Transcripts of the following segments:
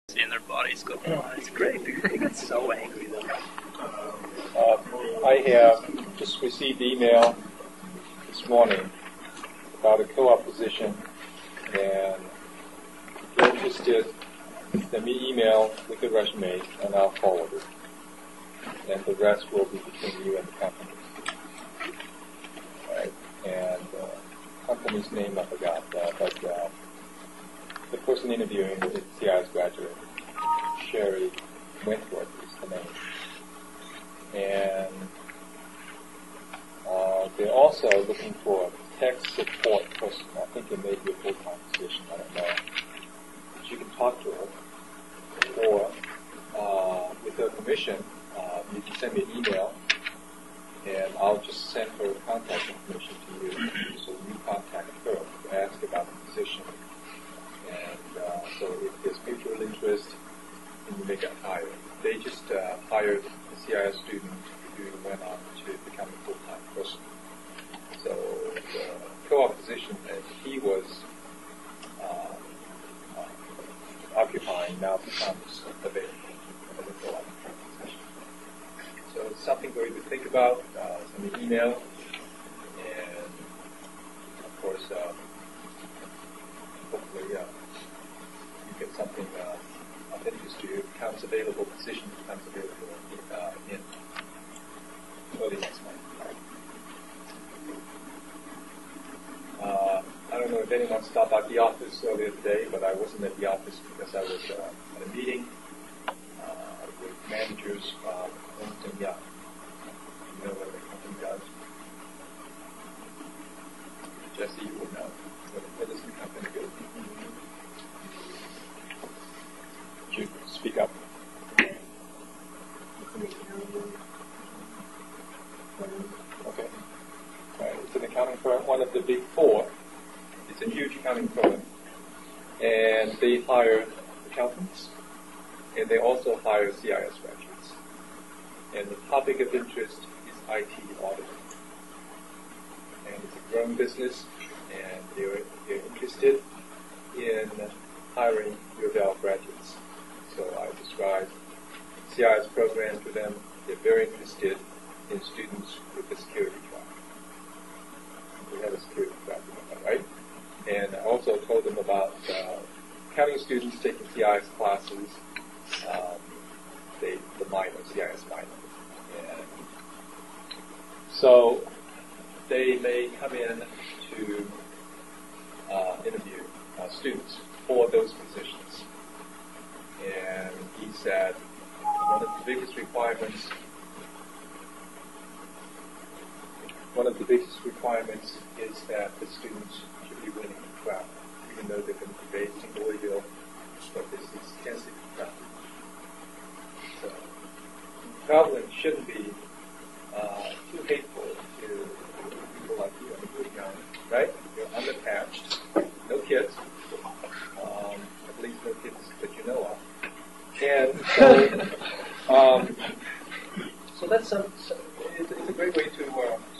seeing their bodies go, oh, it's great. They get so angry though. I have just received email this morning about a co-op position, and if you're interested, send me email with the resume, and I'll forward it. And the rest will be between you and the company. Right? And company's name I forgot, but the person interviewing is a CIS graduate, Sherry Wentworth is the name. And they're also looking for a tech support person. I think it may be a full-time position, I don't know. But you can talk to her, or with her permission, you can send me an email, and I'll just send her contact information to you, so you contact her to ask about the position. And so if there's mutual interest, then you make a hire. They just hired a CIS student who went on to become a full-time person. So the co-op position that he was occupying now becomes available as a co-op position. So it's something for you to think about. Send me an email, and of course, hopefully you get something of interest to you. Becomes available, position becomes available in early next month. I don't know if anyone stopped at the office earlier today, but I wasn't at the office because I was at a meeting with managers from Ernst & Young. You know what the company does? Jesse, you would know. What does the company do? Would you speak up? Okay. Right. It's an accounting firm, one of the big four. It's a huge accounting firm. And they hire accountants, and they also hire CIS graduates. And the topic of interest is IT auditing. And it's a growing business, and they're interested in hiring UofL graduates. So I described CIS program to them. They're very interested in students with a security track. We have a security track, right? And I also told them about accounting students taking CIS classes, the minor, CIS minor. And so they may come in to interview students for those positions. And he said one of the biggest requirements is that the students should be willing to travel, even though they're going to be based in Louisville, but this is extensive travel. So traveling shouldn't be too hateful to people like you. I mean, right? You're unattached, no kids, at least no kids that you know of. And so that's it's a great way to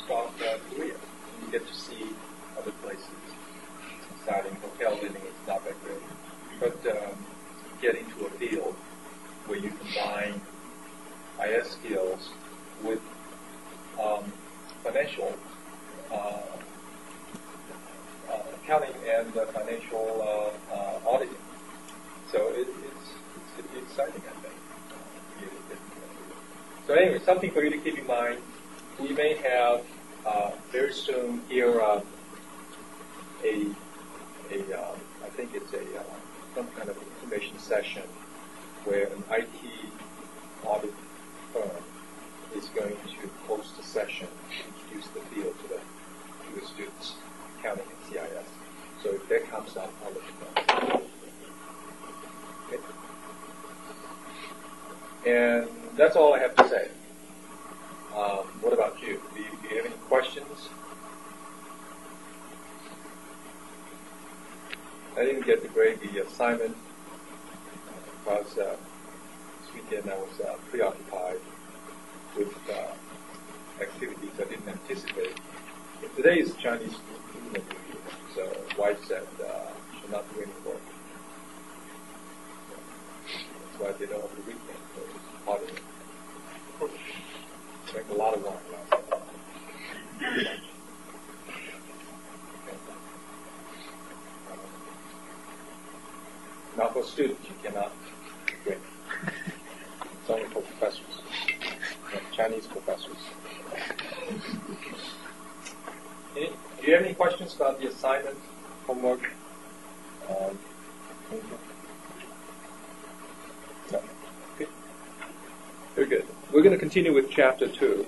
start Korea. You get to see other places. It's exciting. Hotel living is not that great, but get into a field where you combine IS skills with financial accounting and financial auditing. So it's exciting, I think. So anyway, something for you to keep in mind. We may have very soon here I think it's some kind of information session where an IT audit firm is going to host a session to introduce the field to the students, accounting and CIS. So if that comes up, I'll let you know. Okay. And that's all I have to say. What about you? Do you have any questions? I didn't get to grade the assignment because this weekend I was preoccupied with activities I didn't anticipate. But today is Chinese Lunar New Year, so wife said she'll not do any work. why I did it over the weekend. So it was part of it. Drank a lot of wine last night. Now for students, you cannot drink. It's only for professors, Chinese professors. Do you have any questions about the assignment, homework? No. Okay. Very good. We're going to continue with Chapter 2.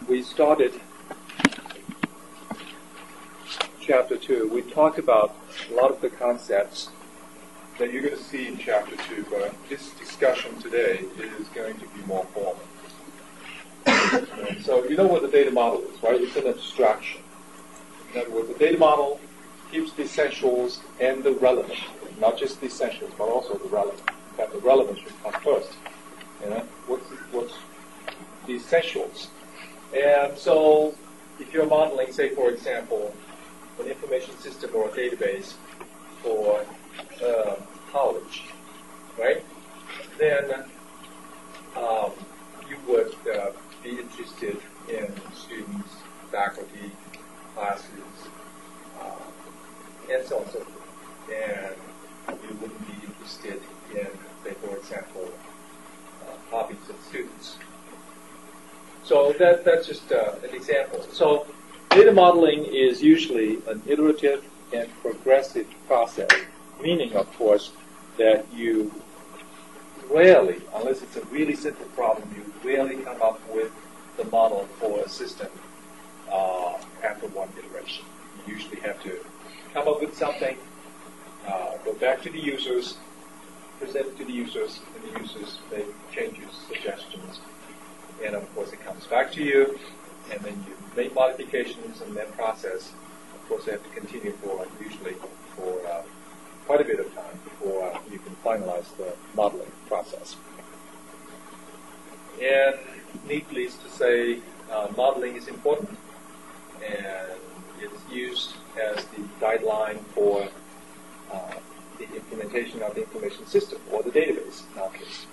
We started Chapter 2. We talked about a lot of the concepts that you're going to see in Chapter 2, but this discussion today is going to be more formal. So you know what the data model is, right? It's an abstraction. In other words, the data model keeps the essentials and the relevant, not just the essentials, but also the relevant. In fact, the relevant should come first. You know, what's the essentials? And so, if you're modeling, say, for example, an information system or a database for college, right? Then you would be interested in students, faculty, classes, and so on and so forth. And you wouldn't be interested in, say, for example, hobbies of students. So that's just an example. So data modeling is usually an iterative and progressive process, meaning, of course, that you rarely, unless it's a really simple problem, you rarely come up with the model for a system after one iteration. You usually have to come up with something, go back to the users, present it to the users, and the users make changes, suggestions, and of course it comes back to you, and then you make modifications, and that process, of course, they have to continue usually for quite a bit of time before you can finalize the modeling process. And needless to say, modeling is important, and it's used as the guideline for the implementation of the information system or the database in our case.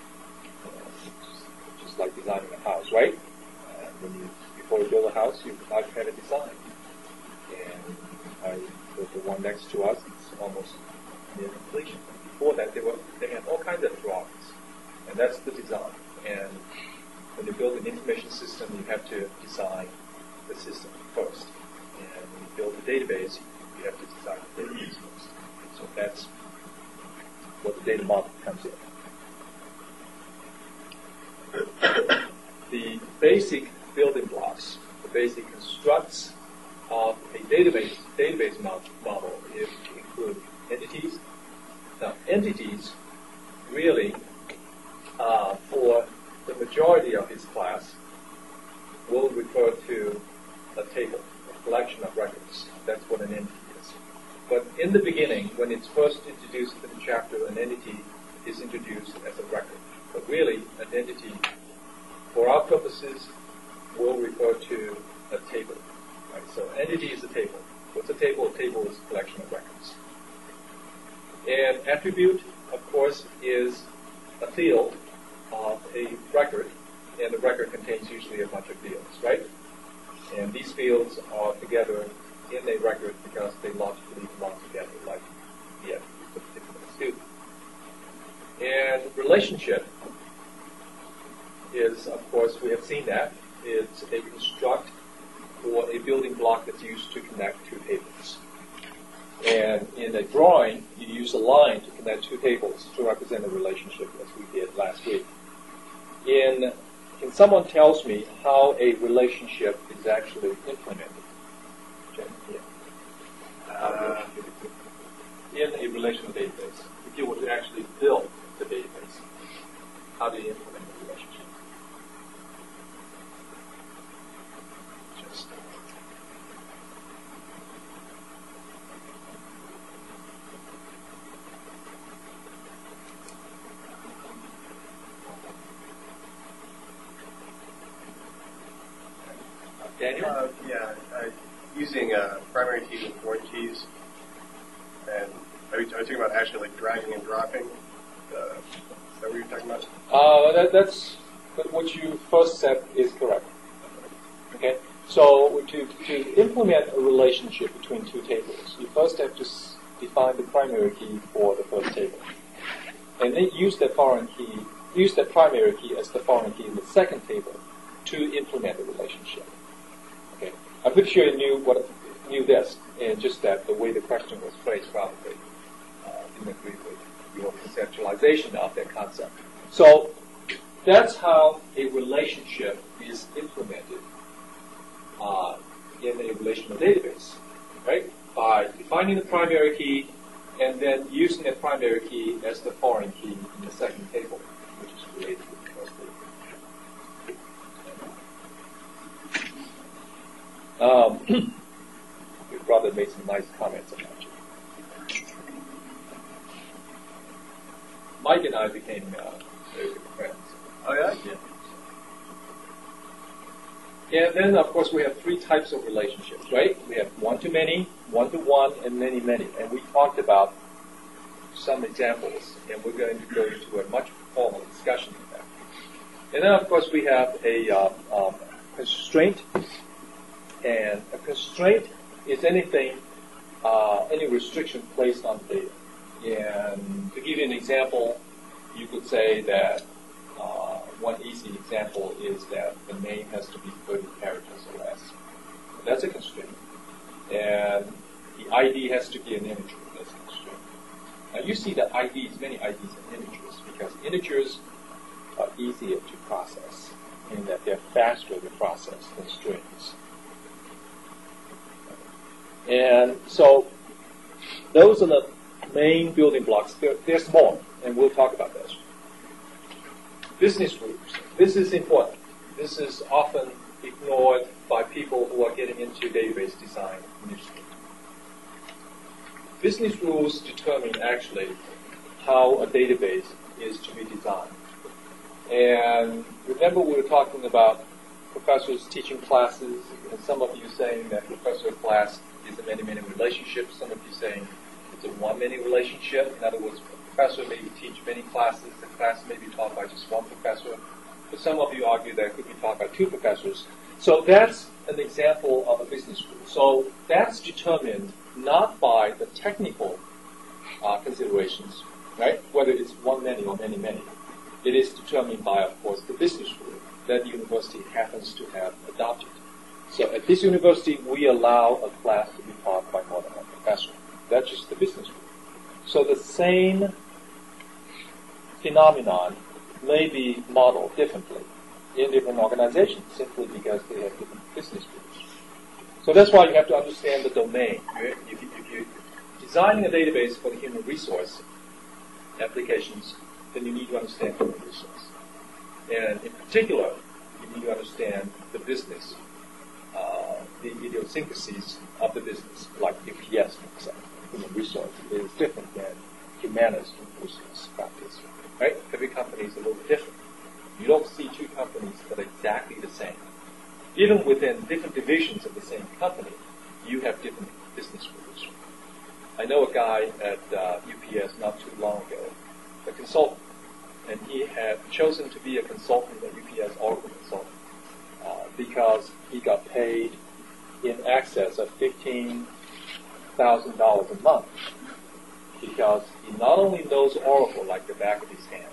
Just like designing a house, right? Before you build a house, you like to have a design. And the one next to us, it's almost near completion. Before that, they had all kinds of drawings, and that's the design. And when you build an information system, you have to design the system first. And when you build a database, you have to design the database first. So that's what the data model comes in. The basic building blocks, the basic constructs of a database model include entities. Now, entities really, for the majority of this class, will refer to a table, a collection of records. That's what an entity is. But in the beginning, when it's first introduced in the chapter, an entity is introduced as a record. But really, an entity, for our purposes, will refer to a table. Right? So entity is a table. What's a table? A table is a collection of records. An attribute, of course, is a field of a record, and the record contains usually a bunch of fields, right? And these fields are together in a record because they logically belong together, like the attributes of a particular student. And relationship is, of course, we have seen that. It's a construct or a building block that's used to connect two tables. And in a drawing, you use a line to connect two tables to represent a relationship, as we did last week. Can someone tells me how a relationship is actually implemented? Yeah. In a relational database, if you were to actually build the database, how do you implement the relationship? Daniel? Using primary keys and foreign keys, and I Are you talking about actually like dragging and dropping? Is that what you're talking about? That's what you first said is correct. Okay, so to implement a relationship between two tables, you first have to define the primary key for the first table, and then use that primary key as the foreign key in the second table to implement the relationship. Okay, I'm pretty sure you knew this, and just that the way the question was phrased probably didn't agree with your conceptualization of that concept. So that's how a relationship is implemented in a relational database, right? By defining the primary key and then using that primary key as the foreign key in the second table, which is related to the first table. Your brother made some nice comments about you. Mike and I became very good friends. Oh yeah? Yeah. And then, of course, we have three types of relationships, right? We have one-to-many, one-to-one, and many-many. And we talked about some examples, and we're going to go into a much formal discussion of that. And then, of course, we have a constraint. And a constraint is anything, any restriction placed on the data. And to give you an example, you could say that one easy example is that the name has to be 30 characters or less. That's a constraint. And the ID has to be an integer. That's a constraint. Now you see that IDs, many IDs are integers, because integers are easier to process in that they're faster to process than strings. And so those are the main building blocks. There's more, and we'll talk about this. Business rules. This is important. This is often ignored by people who are getting into database design initially. Business rules determine actually how a database is to be designed. And remember we were talking about professors teaching classes, and some of you saying that professor class is a many-many relationship. Some of you saying it's a one-many relationship. In other words, a professor maybe teach many classes. The class may be taught by just one professor. But some of you argue that it could be taught by two professors. So that's an example of a business rule. So that's determined not by the technical considerations, right? Whether it's one-many or many-many. It is determined by, of course, the business rule that the university happens to have adopted. So at this university, we allow a class to be taught by more than one professor. That's just the business rule. So the same phenomenon may be modeled differently in different organizations simply because they have different business rules. So that's why you have to understand the domain. If you're designing a database for the human resource applications, then you need to understand human resource. And in particular, you need to understand the business, the idiosyncrasies of the business, like UPS, for example. Human resource is different than humanities human resource practice, right? Every company is a little different. You don't see two companies that are exactly the same. Even within different divisions of the same company, you have different business rules. I know a guy at UPS not too long ago, a consultant, and he had chosen to be a consultant at UPS, Oracle consultant, because he got paid in excess of $15,000 a month, because he not only knows Oracle like the back of his hand,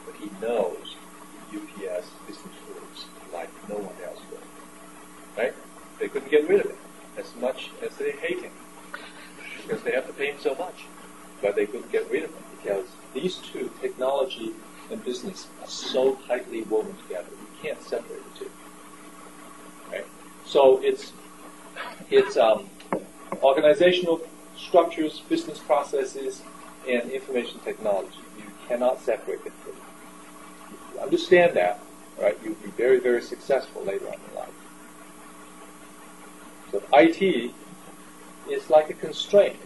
but he knows UPS business rules like no one else would. Right? They couldn't get rid of him as much as they hate him, because they have to pay him so much. But they couldn't get rid of him because these two, technology and business, are so tightly woven together. You can't separate the two. Right? So it's organizational structures, business processes, and information technology. You cannot separate the two. If you understand that, right, you'll be very, very successful later on in life. So IT is like a constraint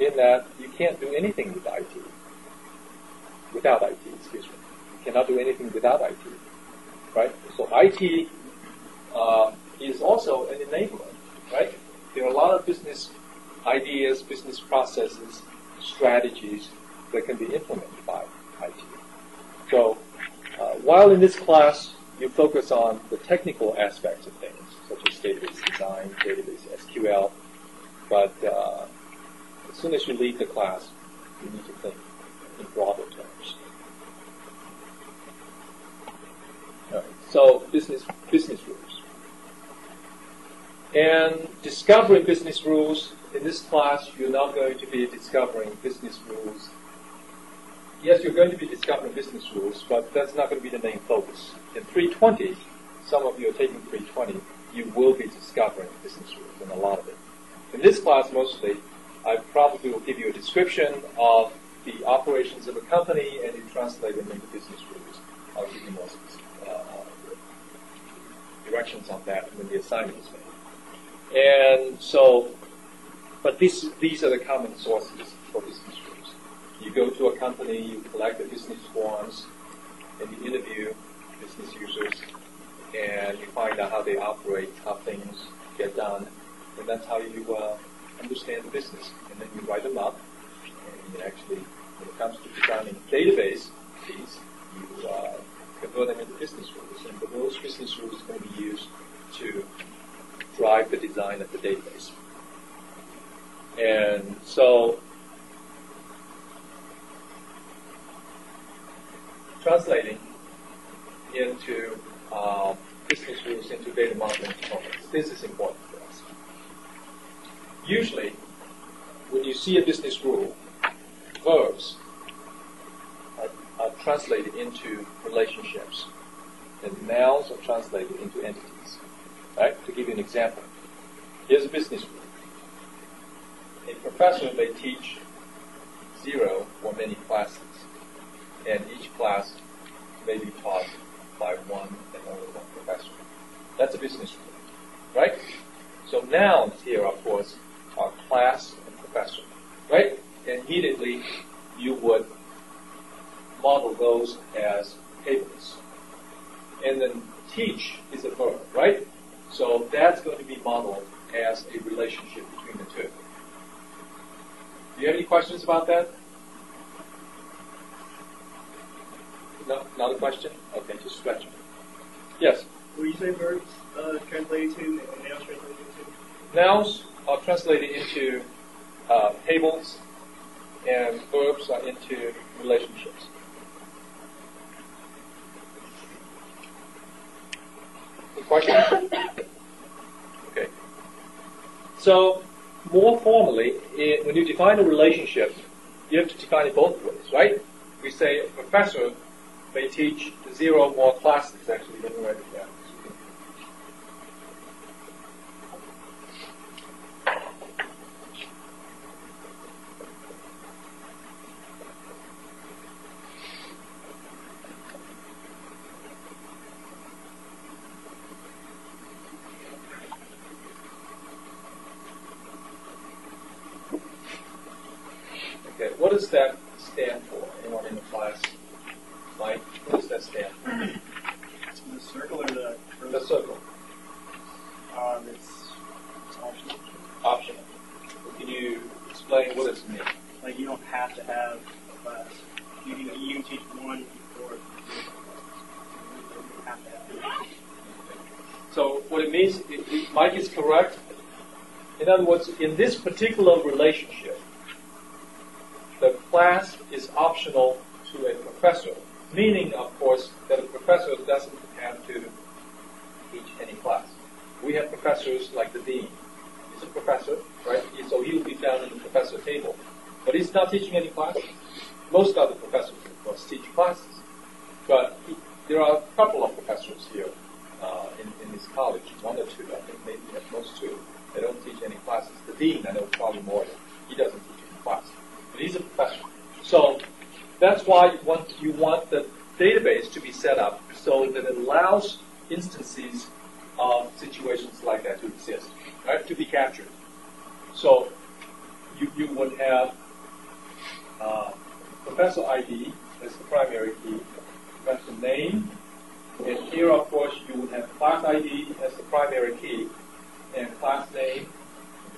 in that you can't do anything with IT. Without IT, excuse me. You cannot do anything without IT. Right? So IT is also an enabler, right? There are a lot of business ideas, business processes strategies that can be implemented by IT. So while in this class you focus on the technical aspects of things, such as database design, database SQL, but as soon as you leave the class, you need to think in broader terms. All right, so business rules. And discovering business rules, in this class, you're not going to be discovering business rules. Yes, you're going to be discovering business rules, but that's not going to be the main focus. In 320, some of you are taking 320, you will be discovering business rules, and a lot of it. In this class, mostly, I probably will give you a description of the operations of a company, and you translate them into business rules. I'll give you more directions on that when the assignment is made. And so, but these are the common sources for business rules. You go to a company, you collect the business forms, and you interview business users, and you find out how they operate, how things get done, and that's how you understand the business. And then you write them up, and you actually, when it comes to designing database piece, you convert them into business rules. And for those business rules are going to be used to drive the design of the database. And so, translating into business rules into data modeling components. This is important for us. Usually, when you see a business rule, verbs are translated into relationships, and nouns are translated into entities. Right? To give you an example, here's a business rule. A professor may teach 0 or many classes, and each class may be taught by one and only one professor. That's a business rule, right? So nouns here, of course, are class and professor, right? And immediately you would model those as tables. And then teach is a verb, right? So that's going to be modeled as a relationship between the two. Do you have any questions about that? No? Not a question? Okay, just stretch it. Yes? What do you say verbs translated to and nouns translated into? Nouns are translated into tables, and verbs are into relationships. Any questions? Okay. So, more formally, when you define a relationship, you have to define it both ways, right? We say a professor may teach 0 or more classes. Actually, let me write it down. Okay, what does that stand for? Anyone in the class? Mike, what does that stand for? The circle or the... The circle. It's optional. Optional. Can you explain what does it mean? Like, you don't have to have a class. You can teach one or you don't have to have it. So what it means, Mike is correct. In other words, in this particular relationship, the class is optional to a professor, meaning, of course, that a professor doesn't have to teach any class. We have professors like the dean. He's a professor, right? So he will be found in the professor table. But he's not teaching any classes. Most other professors, of course, teach classes. But there are a couple of professors here in this college, 1 or 2, I think maybe at most 2. They don't teach any classes. The dean, I know probably more. He doesn't teach any classes. But he's a professor. So that's why you want the database to be set up so that it allows instances of situations like that to exist, right, to be captured. So you would have professor ID as the primary key, professor name, and here, of course, you would have class ID as the primary key, and class name,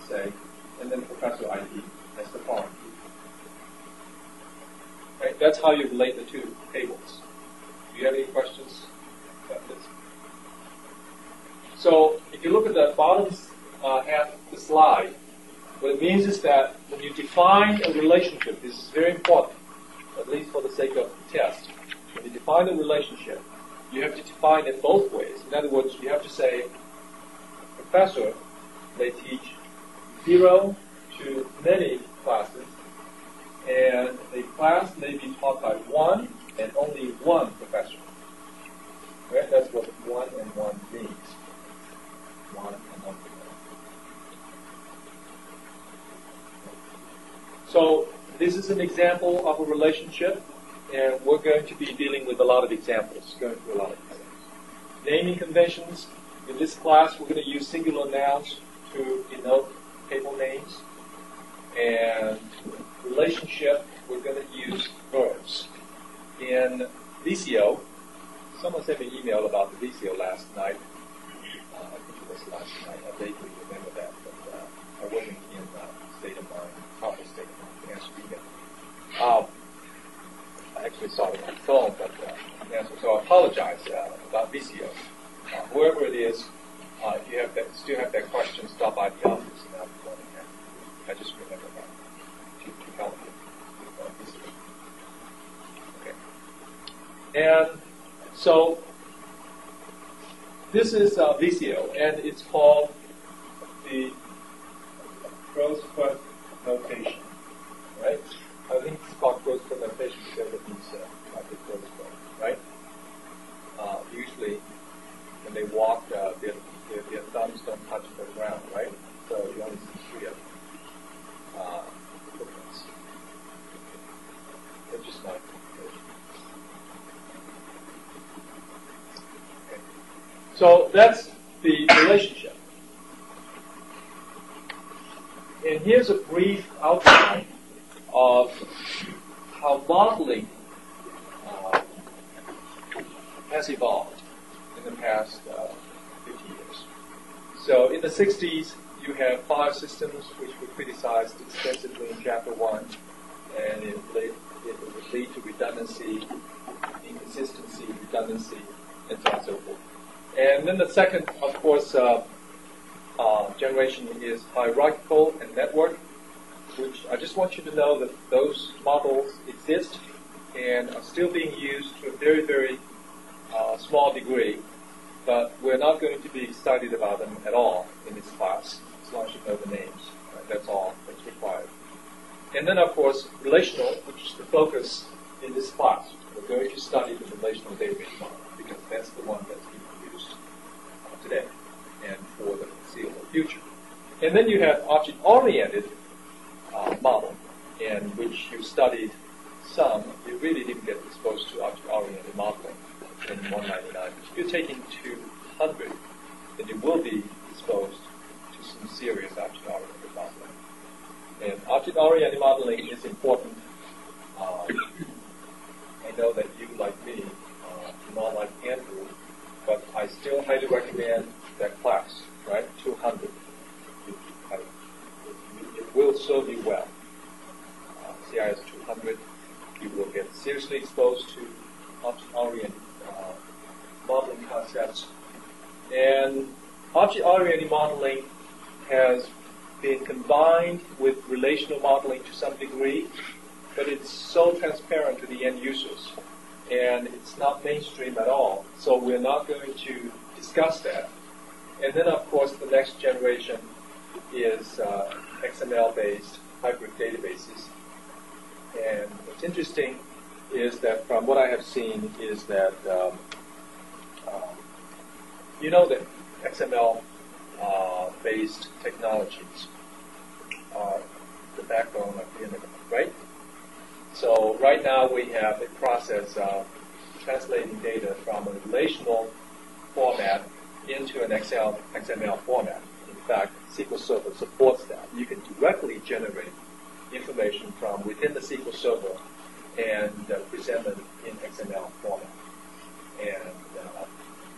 say, and then professor ID as the foreign key. That's how you relate the two tables. Do you have any questions about this? So if you look at the bottom half of the slide, what it means is that when you define a relationship, this is very important, at least for the sake of the test. When you define a relationship, you have to define it both ways. In other words, you have to say, a professor may teach 0 to many classes, and a class may be taught by one and only one professor. Right? That's what 1 and 1 means. 1 and 1 professor. So this is an example of a relationship, and we're going to be dealing with a lot of examples, going through a lot of examples. Naming conventions. In this class, we're going to use singular nouns to denote table names. And relationship, we're going to use verbs. In VCO, someone sent me an email about the VCO last night. I think it was last night. I vaguely remember that, but I wasn't in state of mind, proper state of mind to answer email. I actually saw it on my phone, but so I apologize about VCO. Whoever it is, if you have that, still have that question, stop by the office and I'll be going to answer. I just remember that to help you. Okay. And so this is VCO, and it's called the crow's foot notation, right? I think it's called crow's foot notation because of these like the crow's foot, right? Usually, when they walk, their thumbs don't touch the ground, right? So you only see 3 of them. Footprints. That's just my notation. Okay. So that's the relationship. And here's a brief outline of how modeling has evolved in the past 50 years. So in the 60s, you have 5 systems which were criticized extensively in Chapter 1, and it would lead to redundancy, inconsistency, redundancy, and so on and so forth. And then the second, of course, generation is hierarchical and network, which I just want you to know that those models exist and are still being used to a very, very small degree, but we're not going to be excited about them at all in this class, as long as you know the names. Right? That's all that's required. And then, of course, relational, which is the focus in this class. We're going to study the relational database model because that's the one that's being used today and for the foreseeable future. And then you have object-oriented model, in which you studied some. You really didn't get exposed to object-oriented modeling in 199. If you're taking 200, then you will be exposed to some serious object-oriented modeling. And object-oriented modeling is important. I know that you, like me, do not like Andrew, but I still highly recommend that class, right? 200. It will serve you well. CIS 200, you will get seriously exposed to object-oriented modeling concepts. And object-oriented modeling has been combined with relational modeling to some degree, but it's so transparent to the end users, and it's not mainstream at all. So we're not going to discuss that. And then, of course, the next generation is XML-based hybrid databases. And what's interesting is that from what I have seen is that you know that XML-based technologies are the backbone of the internet, right? So right now we have a process of translating data from a relational format into an XML format. In fact, SQL Server supports that. You can directly generate information from within the SQL Server and present them in XML format. And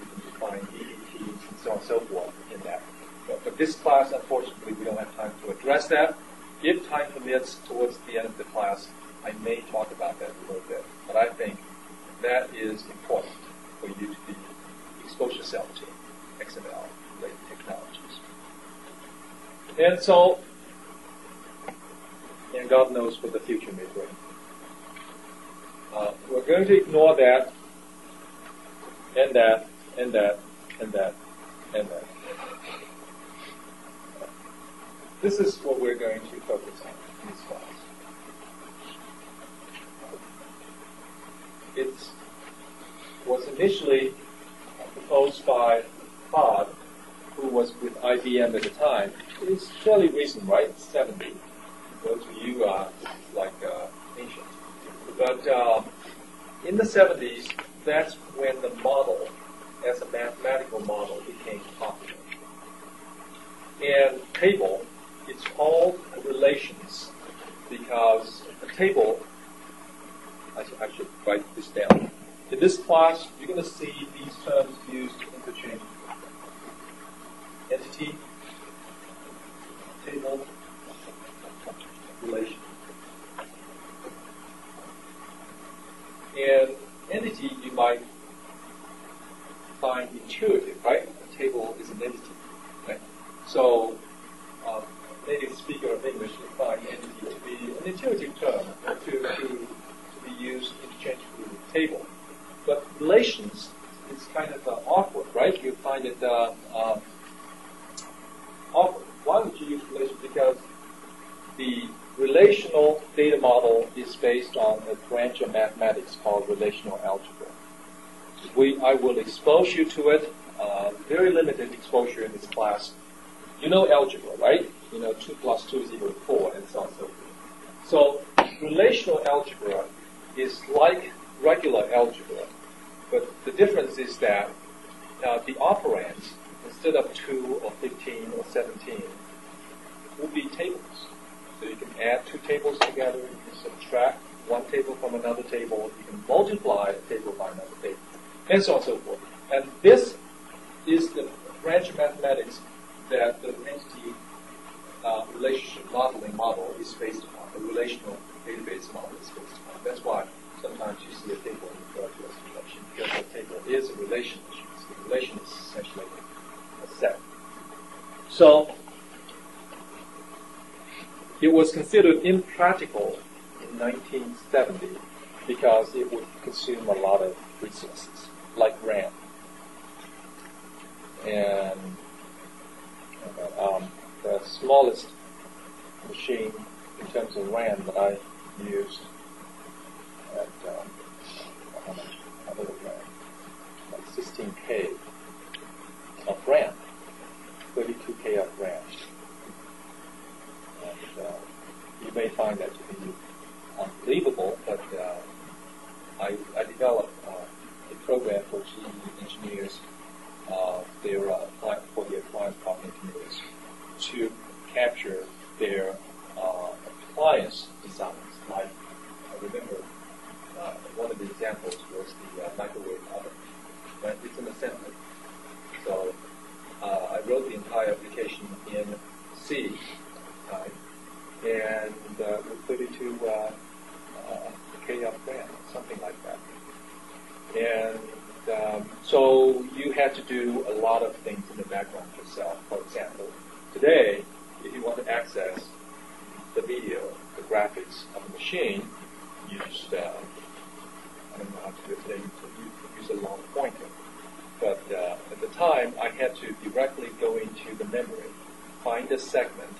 you can define EDTs and so on and so forth in that. But for this class, unfortunately, we don't have time to address that. If time permits, towards the end of the class, I may talk about that a little bit, but I think that is important for you to be expose yourself to XML-related technologies. And so, and God knows what the future may bring. We're going to ignore that, and that, and that, and that, and that. This is what we're going to focus on in this class. It was initially proposed by Todd, who was with IBM at the time. It's fairly recent, right? 70. Those of you are like ancient. But in the 70s, that's when the model, as a mathematical model, became popular. And table, it's all relations, because a table, I should write this down. In this class, you're going to see these terms used interchangeably. Entity, table, relation. And entity you might find intuitive, right? A table is an entity, right? So, native speaker of English will find entity to be an intuitive term to be used interchangeably with table. But relations is kind of awkward, right? You find it awkward. Why would you use relations? Because the relational data model is based on a branch of mathematics called relational algebra. I will expose you to it, very limited exposure in this class. You know algebra, right? You know 2 plus 2 is equal to 4, and so on and so forth. So relational algebra is like regular algebra, but the difference is that the operands, instead of 2 or 15 or 17, will be tables. So you can add two tables together, you can subtract one table from another table, you can multiply a table by another table, and so on and so forth. And this is the branch of mathematics that the entity relationship modeling model is based upon, the relational database model is based upon. That's why sometimes you see a table referred to as a relation, because a table is a relation. The relation is essentially a set. So it was considered impractical in 1970 because it would consume a lot of resources, like RAM. And the smallest machine in terms of RAM that I used at how much? How little RAM? Like 16K of RAM, 32K of RAM. And you may find that to be unbelievable, but I developed a program for GE engineers, for the appliance problem engineers, to capture their appliance designs. Like, I remember one of the examples was the microwave oven. Right? It's an assembly. So I wrote the entire application in C type, and with 32 K of RAM, something like that. And so you had to do a lot of things in the background yourself. For example, today, if you want to access the video, the graphics of the machine, you just, I don't know how to do it today, you use a long pointer. But at the time, I had to directly go into the memory, find a segment,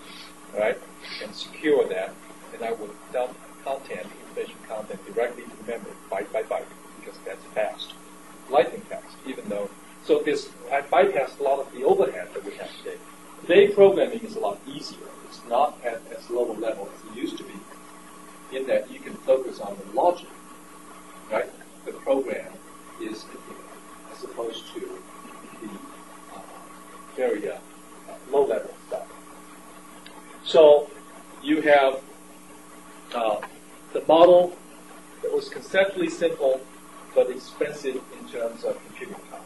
right, and secure that, and I would dump information content directly to the memory, byte by byte, because that's fast, lightning fast, even though, so I bypassed a lot of the overhead that we have today. Today, programming is a lot easier. It's not at as low a level as it used to be, in that you can focus on the logic, right? The program is as opposed to the very low-level stuff. So you have the model that was conceptually simple but expensive in terms of computing power.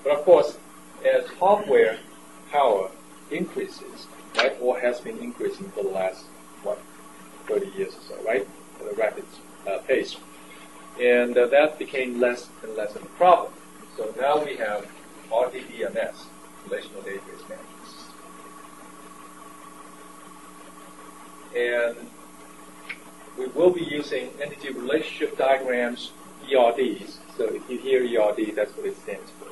But of course, as hardware power increases, right, or has been increasing for the last, 30 years or so, right? at a rapid pace. And that became less and less of a problem. So now we have RDBMS, Relational Database Management System. And we will be using entity relationship diagrams, ERDs. So if you hear ERD, that's what it stands for.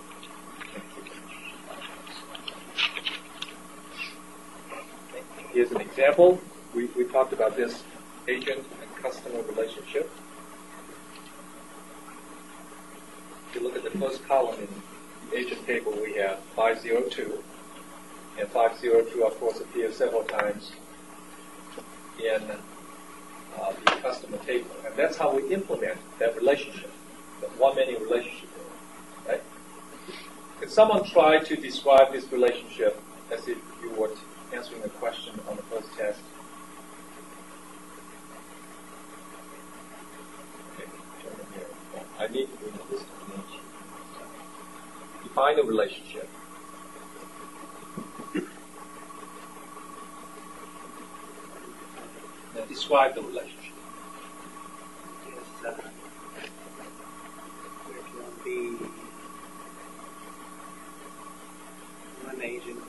Here's an example. We talked about this agent and customer relationship. If you look at the first column in the agent table, we have 502. And 502, of course, appears several times in the customer table. And that's how we implement that relationship, the one-many relationship, right? Can someone try to describe this relationship as if you were answering a question on the first test? Okay, I need to bring this to the define a relationship. Now describe the relationship. Yes, there can be one agent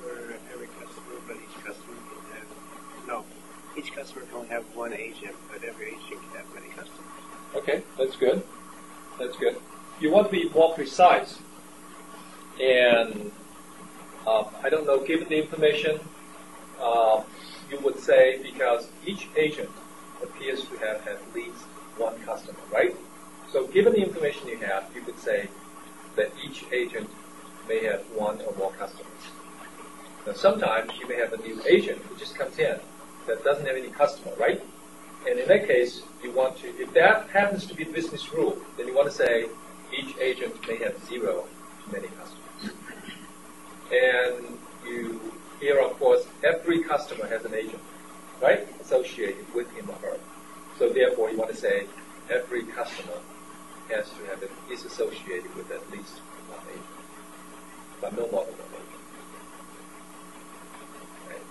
for every customer, but each customer can have, each customer can only have one agent, but every agent can have many customers. Okay, that's good. That's good. You want to be more precise. And I don't know, given the information, you would say because each agent appears to have at least one customer, right? So given the information you have, you could say that each agent may have one or more customers. Now sometimes you may have a new agent who just comes in that doesn't have any customer, right? And in that case, you want to, if that happens to be the business rule, then you want to say each agent may have 0 to many customers. And here, of course, every customer has an agent, right, associated with him or her. So therefore, you want to say every customer has to have is associated with at least one agent, but no more than one agent. Right?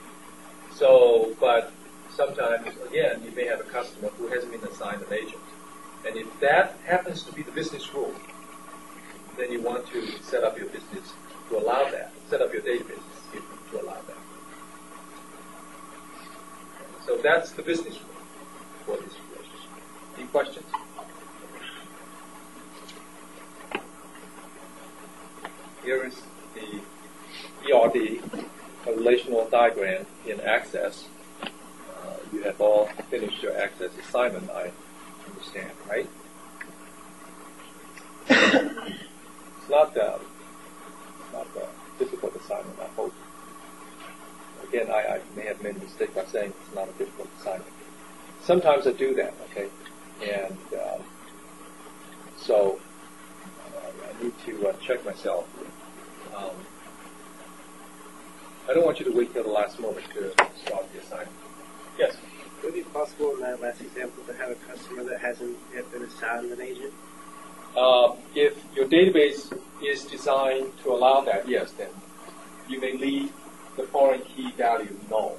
So, but sometimes, again, you may have a customer who hasn't been assigned an agent. And if that happens to be the business rule, then you want to set up your business to allow that, set up your database to allow that. So that's the business rule for this relationship. Any questions? Here is the ERD, a relational diagram in Access. You have all finished your Access assignment, I understand, right? It's not a difficult assignment, I hope. Again, I may have made a mistake by saying it's not a difficult assignment. Sometimes I do that, okay? And so I need to check myself. I don't want you to wait till the last moment to start the assignment. Yes? Would it be possible in that last example to have a customer that hasn't yet been assigned an agent? If your database is designed to allow that, yes, then you may leave the foreign key value null.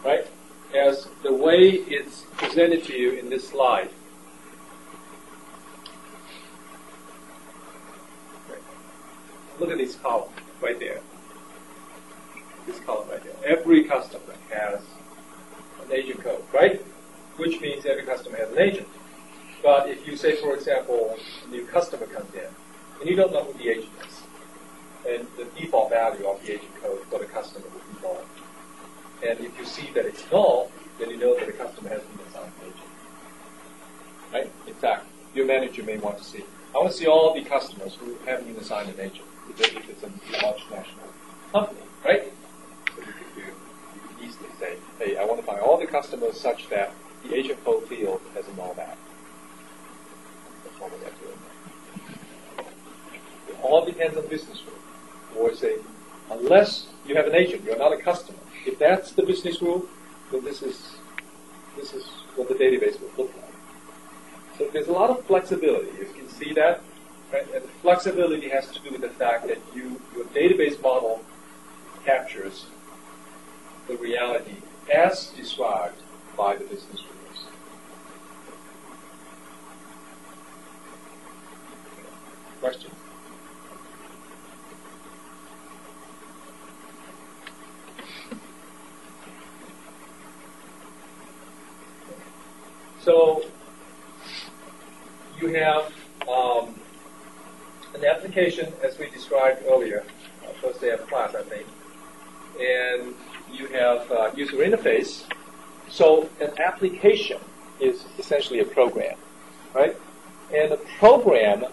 Right? As the way it's presented to you in this slide. Right. Look at this column right there. This column right there. Every customer has an agent code, right? Which means every customer has an agent. But if you say, for example, a new customer comes in, and you don't know who the agent is, and the default value of the agent code for the customer will be null. And if you see that it's null, then you know that the customer has been assigned an agent. Right? In fact, your manager may want to see, I want to see all the customers who haven't been assigned an agent, if it's a large national company, right? So you could easily say, hey, I want to find all the customers such that the agent code field has a null value. It all depends on the business rule. Or say, unless you have an agent, you're not a customer. If that's the business rule, then this is what the database would look like. So there's a lot of flexibility. You can see that. Right? And the flexibility has to do with the fact that your database model captures the reality as described by the business rule. question? So you have an application, as we described earlier, first day of class, I think, and you have user interface. So an application is essentially a program, right? And a program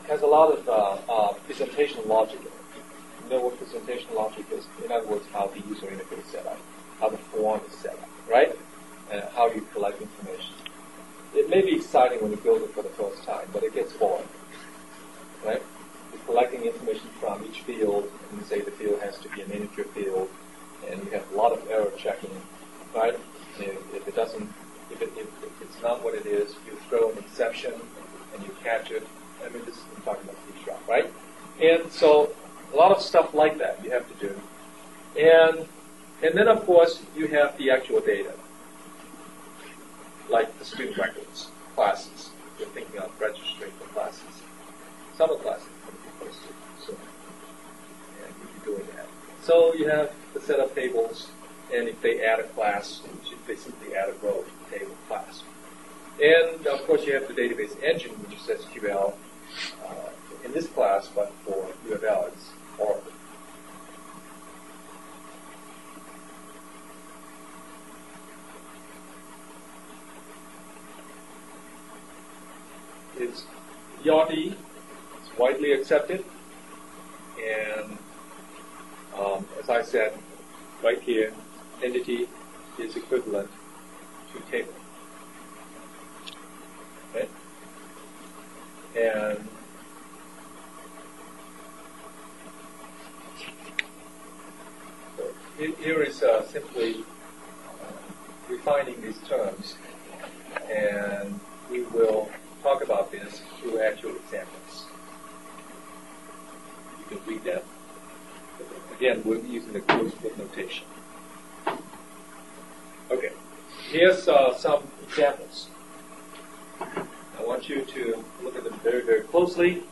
has a lot of presentation logic in it. You know what presentation logic is? In other words, how the user interface is set up, how the form is set up, right? And how you collect information. It may be exciting when you build it for the first time, but it gets boring, right? You're collecting information from each field, and you say the field has to be an integer field, and you have a lot of error checking, right? And if it doesn't, if it's not what it is, you throw an exception and you catch it. I mean, this is I'm talking about C#, right? And so a lot of stuff like that you have to do, and then of course you have the actual data, like the student records, classes. You're thinking of registering for classes. Summer classes are going to be posted soon, and you'll be doing that. So you have the set of tables, and if they add a class, they simply add a row to the table class. And of course you have the database engine, which is SQL in this class, but for UFL it's Oracle. It's ERD, it's widely accepted, and as I said, right here, entity is equivalent to table. Okay? And so here is simply refining these terms, and we will talk about this through actual examples. You can read them. Again, we're using the closed foot notation. Okay, here's some examples. I want you to look at them very, very closely.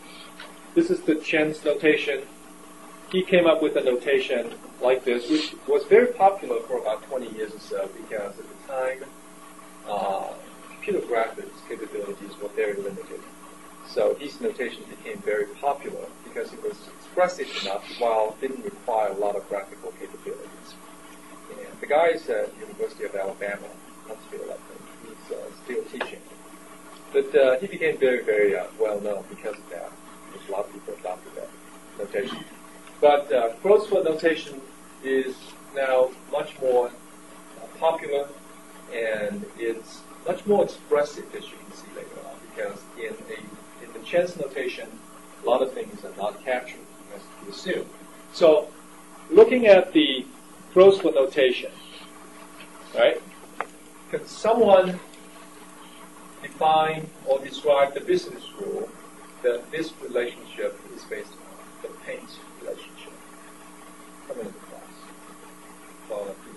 This is the Chen's notation. He came up with a notation like this, which was very popular for about 20 years or so, because at the time, computer graphics capabilities were very limited. So his notation became very popular because it was expressive enough while it didn't require a lot of graphical capabilities. And the guy is at the University of Alabama, Huntsville, I think. He's still teaching. But he became very, very well known because of that. There's a lot of people adopted that notation. But closed foot notation is now much more popular, and it's much more expressive, as you can see later on, because in the Chen's notation, a lot of things are not captured, as you assume. So, looking at the closed foot notation, right? Can someone define or describe the business rule that this relationship is based on, the paint relationship? Come into class. Follow up here.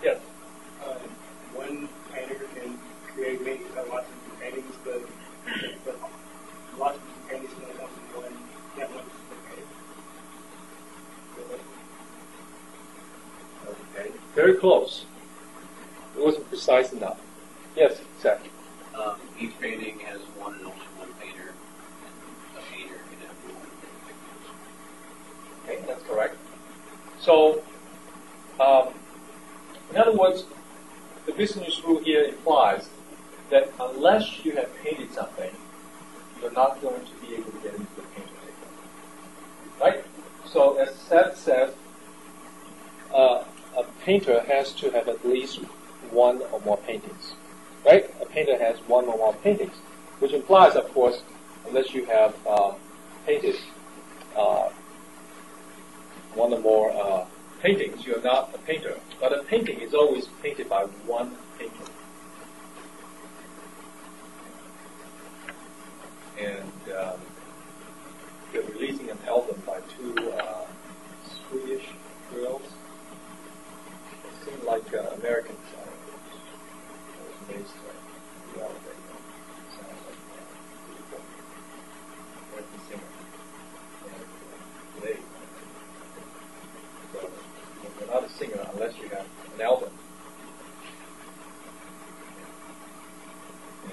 Yes. One painter can create lots of different paintings, but lots of different paintings can come from one that much painting. Okay. Very close. It wasn't precise enough. Yes, exactly. Each painting has one and only one painter. A painter can have one. Okay, that's correct. So, in other words, the business rule here implies that unless you have painted something, you're not going to be able to get into the painter table. Right? So, as Seth says, a painter has to have at least one or more paintings. Right? A painter has one or more paintings, which implies, of course, unless you have painted one or more paintings, you're not a painter. But a painting is always painted by one painter. And they're releasing an album by two Swedish girls. They seem like Americans. unless you have an album. And,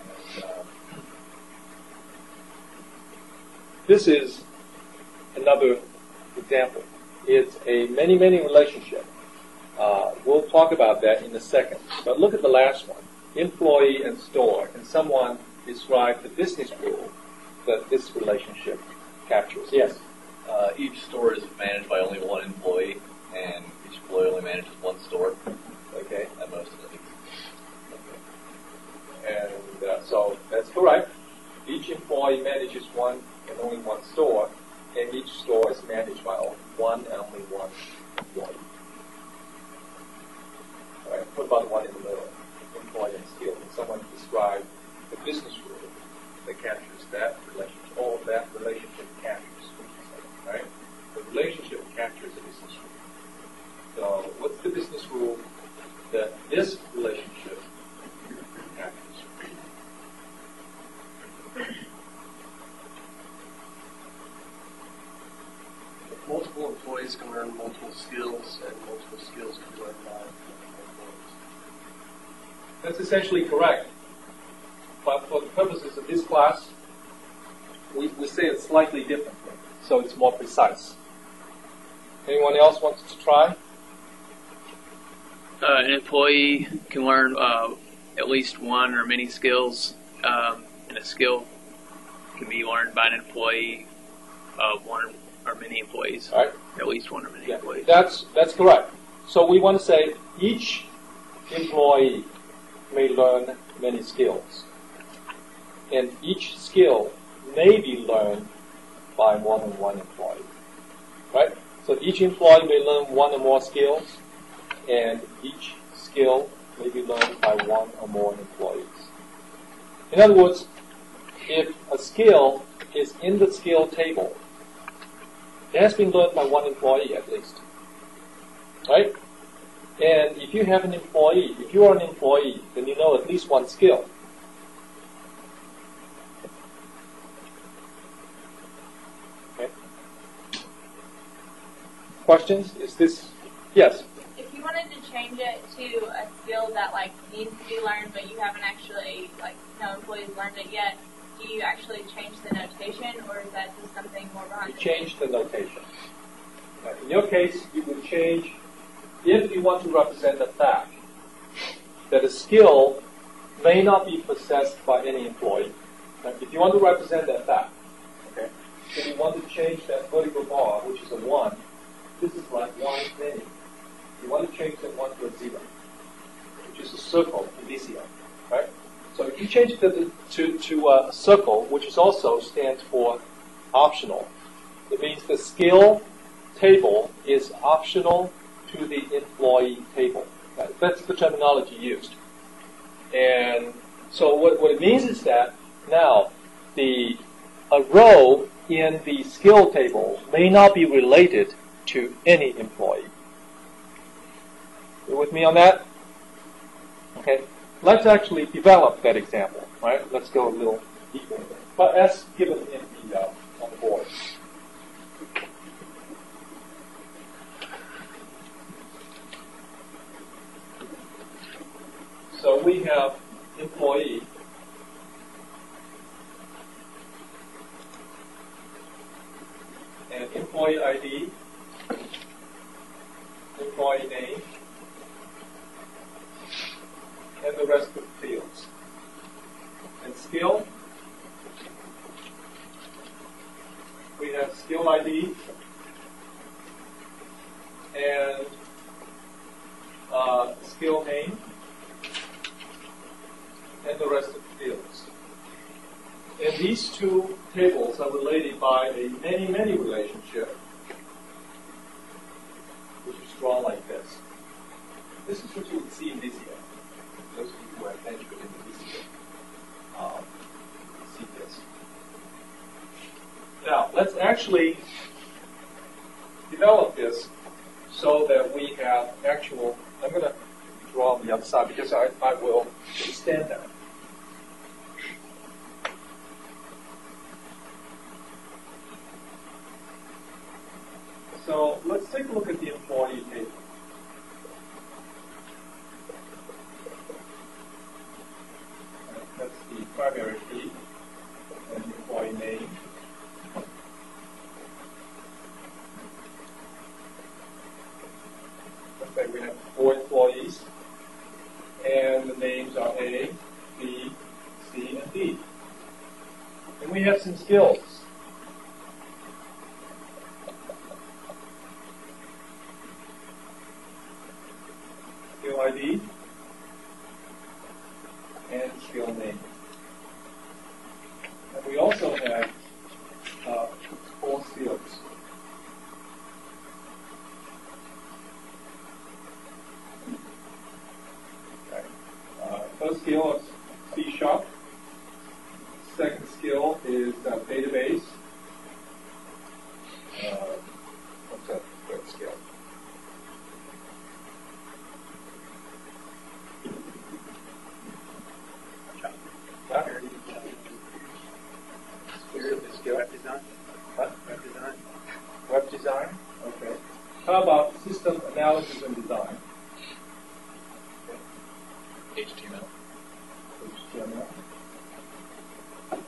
this is another example. It's a many relationship. We'll talk about that in a second. But look at the last one, employee and store. And someone described the business rule that this relationship captures. Yes? Each store is managed by only one employee, and each employee only manages one store. Okay. At most, I think. Okay. And so that's correct. Each employee manages one and only one store, and each store is managed by one and only one employee. All right. What about the one in the middle? Employee and skill. Can someone describe the business rule that captures that relationship? All of that relationship captures. Right? The relationship captures the business rule. So what's the business rule that this relationship captures? Multiple employees can learn multiple skills, and multiple skills can be learned by multiple employees. That's essentially correct. But for the purposes of this class, we say it slightly differently, so it's more precise. Anyone else wants to try? An employee can learn at least one or many skills, and a skill can be learned by an employee of one or many employees. All right. At least one or many employees. That's correct. So we want to say each employee may learn many skills, and each skill may be learned by more than one employee. Right? So each employee may learn one or more skills, and each skill may be learned by one or more employees. In other words, if a skill is in the skill table, it has been learned by one employee at least. Right? And if you have an employee, if you are an employee, then you know at least one skill. Okay. Questions? Is this? Yes? If you wanted to change it to a skill that needs to be learned, but you haven't actually no employees learned it yet, do you actually change the notation, or is that just something more behind the scenes? Change the notation. In your case, you would change, if you want to represent the fact that a skill may not be possessed by any employee. If you want to represent that fact, okay, then you want to change that vertical bar, which is a 1. This is like 1 many. You want to change that 1 to a 0, which is a circle in VCO, right? So if you change it to a circle, which is also stands for optional, it means the skill table is optional to the employee table. Right? That's the terminology used. And so what it means is that now a row in the skill table may not be related to any employee. You with me on that? Okay. Let's actually develop that example. Right? Let's go a little deeper. But as given in the on the board. So we have employee and employee ID, employee name, and the rest of the fields. And skill, we have skill ID and skill name, and the rest of the fields. And these two tables are related by a many relationship, which is drawn like this. This is what you would see in VCO. Those of you who have entered in the VCO see this. Now, let's actually develop this so that we have actual, I'm going to draw on the other side because I will extend that. So let's take a look at the employee table. Say we have 4 employees, and the names are A, B, C, and D. And we have some skills. Skill ID and skill name. And we also have 4 skills. Okay. First skill is C#. Second skill is database. What's that third skill? Web design. Huh? Web design. Web design? Okay. How about system analysis and design? HTML. HTML. All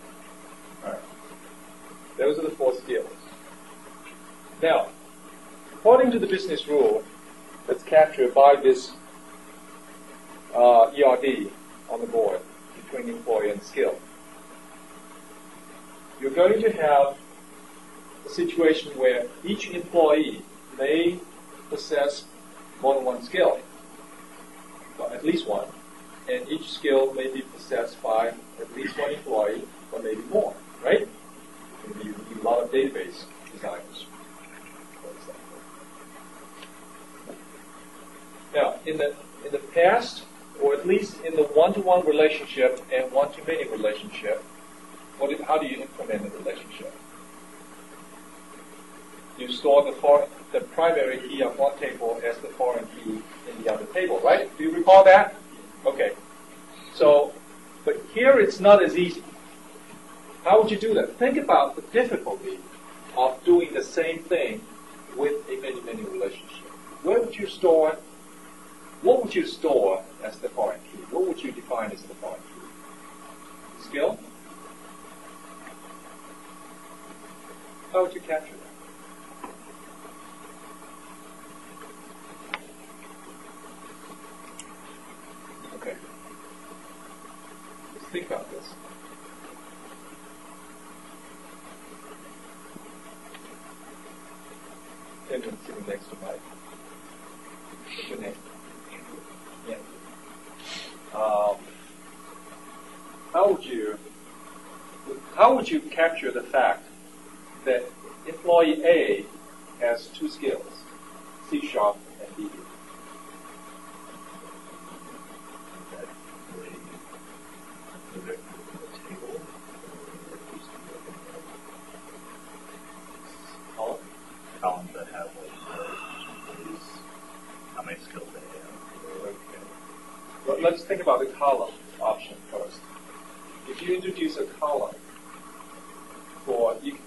right. Those are the 4 skills. Now, according to the business rule that's captured by this ERD on the board between employee and skill, you're going to have a situation where each employee may possess more than 1 skill, well, at least 1, and each skill may be possessed by at least 1 employee, or maybe more, right? Maybe you need a lot of database designers, for example. Now, in the past, or at least in the one-to-one relationship and one-to-many relationship, how do you implement the relationship? You store the primary key on one table as the foreign key in the other table, right? Do you recall that? Okay. So, but here it's not as easy. How would you do that? Think about the difficulty of doing the same thing with a many-many relationship. Where would you store it? What would you store as the foreign key? What would you define as the foreign key? Skill? How would you capture that? Okay. Let's think about this. Kendra's sitting next to Mike. What's your name? Yeah. How would you capture the fact that employee A has 2 skills, C# and D? Columns that have how many skills they have. Okay. Well, let's think about the column option first. If you introduce a column for you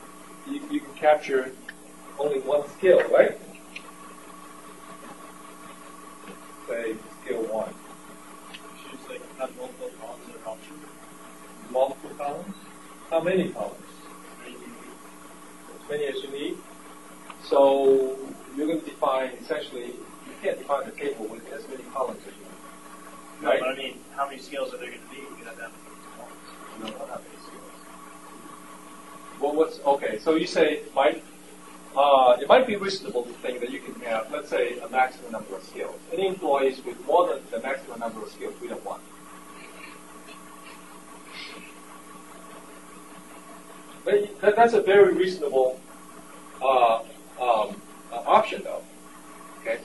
can capture only 1 skill, right? Say skill 1. Should say have multiple columns or options. Multiple columns? How many columns? As many as you need. So you're going to define, essentially, you can't define the table with as many columns as you need. No, but I mean, how many skills are there going to be? You can have that many columns. No, not that many skills. Well, okay, so you say, Mike, it might be reasonable to think that you can have, let's say, a maximum number of skills. Any employees with more than the maximum number of skills, we don't want. But that's a very reasonable option, though. Okay.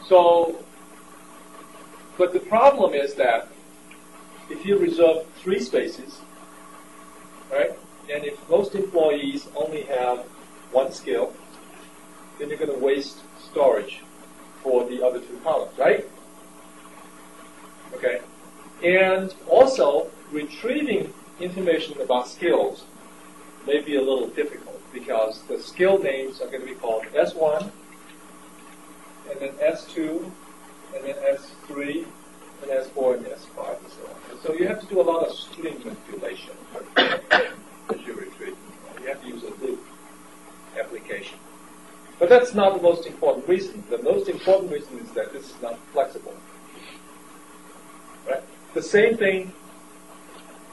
So, but the problem is that if you reserve 3 spaces, right, and if most employees only have 1 skill, then you're going to waste storage for the other 2 columns, right? Okay. And also, retrieving information about skills may be a little difficult because the skill names are going to be called S1, and then S2, and then S3, and S4, and S5, and so on. And so you have to do a lot of string manipulation as you retrieve. You have to use a loop application. But that's not the most important reason. The most important reason is that this is not flexible. Right? The same thing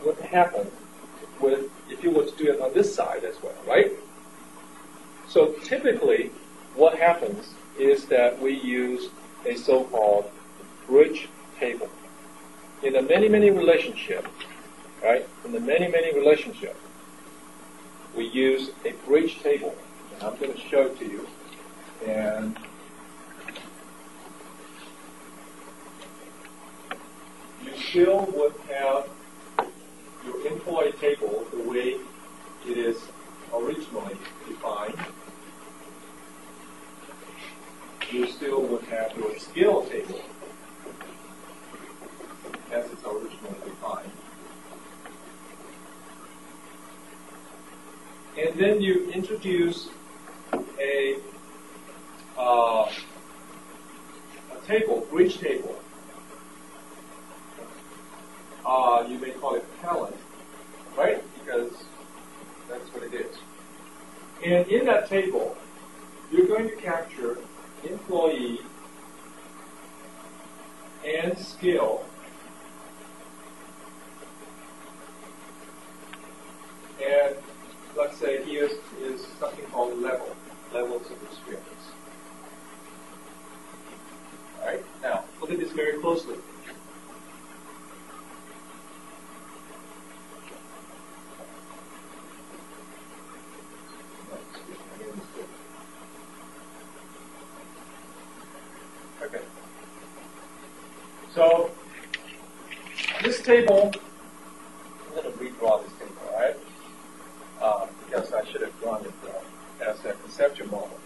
would happen with if you were to do it on this side as well, right? So typically, what happens is that we use a so-called bridge table. In the many relationship, right? In the many relationship, we use a bridge table. And I'm going to show it to you. And you still would have your employee table the way it is originally defined. You still would have your skill table as it's originally defined. And then you introduce a table, bridge table. You may call it talent, right? Because that's what it is. And in that table, you're going to capture employee and skill and let's say here is something called levels of experience. All right, now look at this very closely. Okay. So this table, I'm going to redraw this table, all right? Because I should have drawn it as a conceptual model.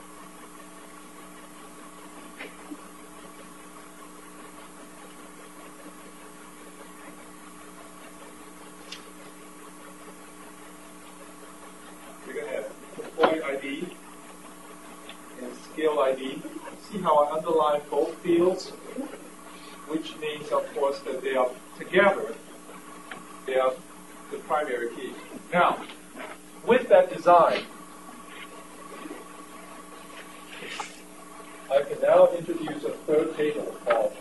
We're going to have employee ID and skill ID. See how I underline both fields? Which means, of course, that they are together. They are the primary key. Now, with that design, I can now introduce a third table called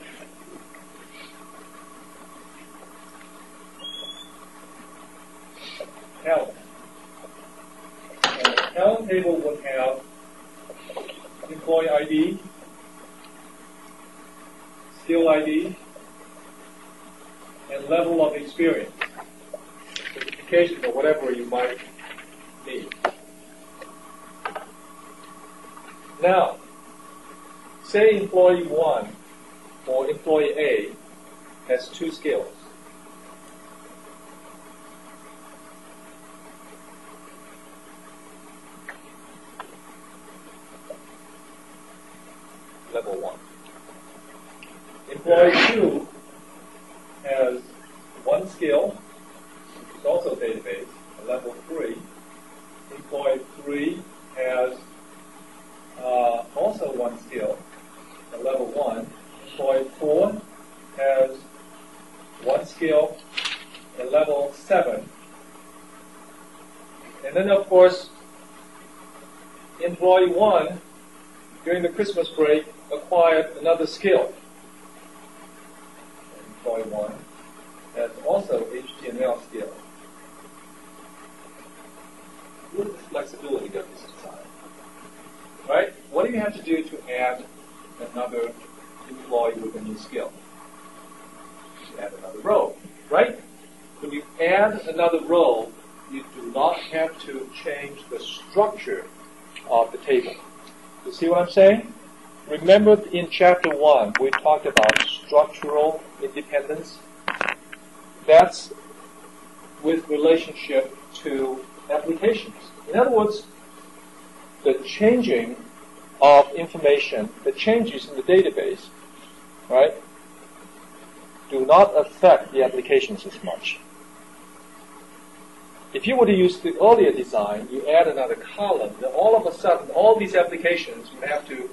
talent. And the talent table would have employee ID, skill ID, and level of experience, certification, or whatever you might need. Now, say employee 1 or employee A has 2 skills. Level 1. Employee 2 has 1 skill, which is also database, level 3. Employee 3 has also 1 skill, at level 1. Employee 4 has 1 skill, at level 7. And then, of course, employee 1, during the Christmas break, acquired another skill. Employee 1 has also HTML skill. Look at the flexibility of this design. Right? What do you have to do to add another employee with a new skill? You add another row, right? When you add another row, you do not have to change the structure of the table. You see what I'm saying? Remember in chapter 1, we talked about structural independence. That's with relationship to applications. In other words, the changing of information, the changes in the database, right, do not affect the applications as much. If you were to use the earlier design, you add another column, then all of a sudden all these applications would have to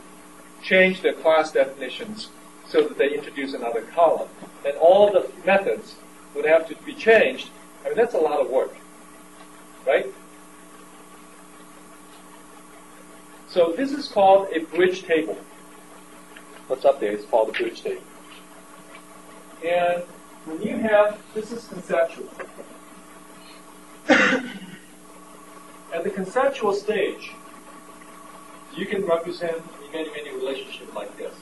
change their class definitions so that they introduce another column. And all the methods would have to be changed. I mean, that's a lot of work, right? So this is called a bridge table. What's up there is called a bridge table. And when you have, this is conceptual. At the conceptual stage, you can represent a many relationship like this.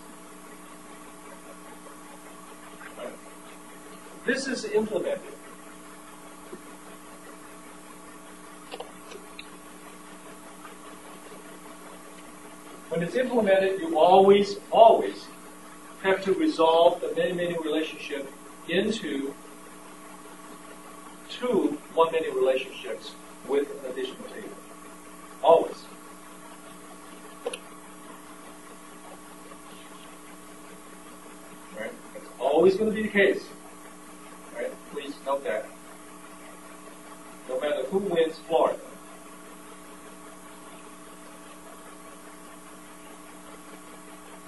Right? This is implemented. When it's implemented, you always have to resolve the many relationship into two one-many relationships with an additional table. Always. Right? That's always going to be the case. Right? Please note that. No matter who wins Florida.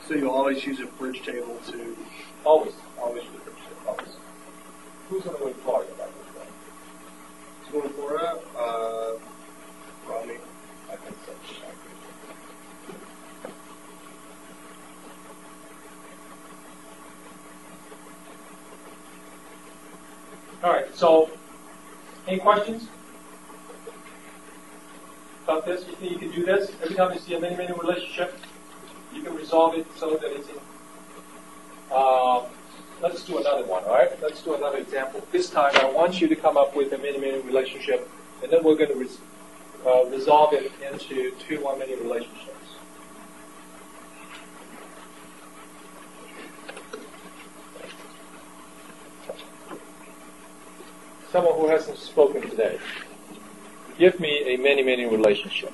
So you always use a bridge table to... Always use a bridge table. Always. Who's going to win Florida by this way? To go to Florida, Romney. I think so. All right, so any questions about this? You think you can do this? Every time you see a many relationship, you can resolve it so that it's in. Let's do another one, all right? Let's do another example. This time, I want you to come up with a many relationship, and then we're going to resolve it into two one-many relationships. Someone who hasn't spoken today, give me a many relationship.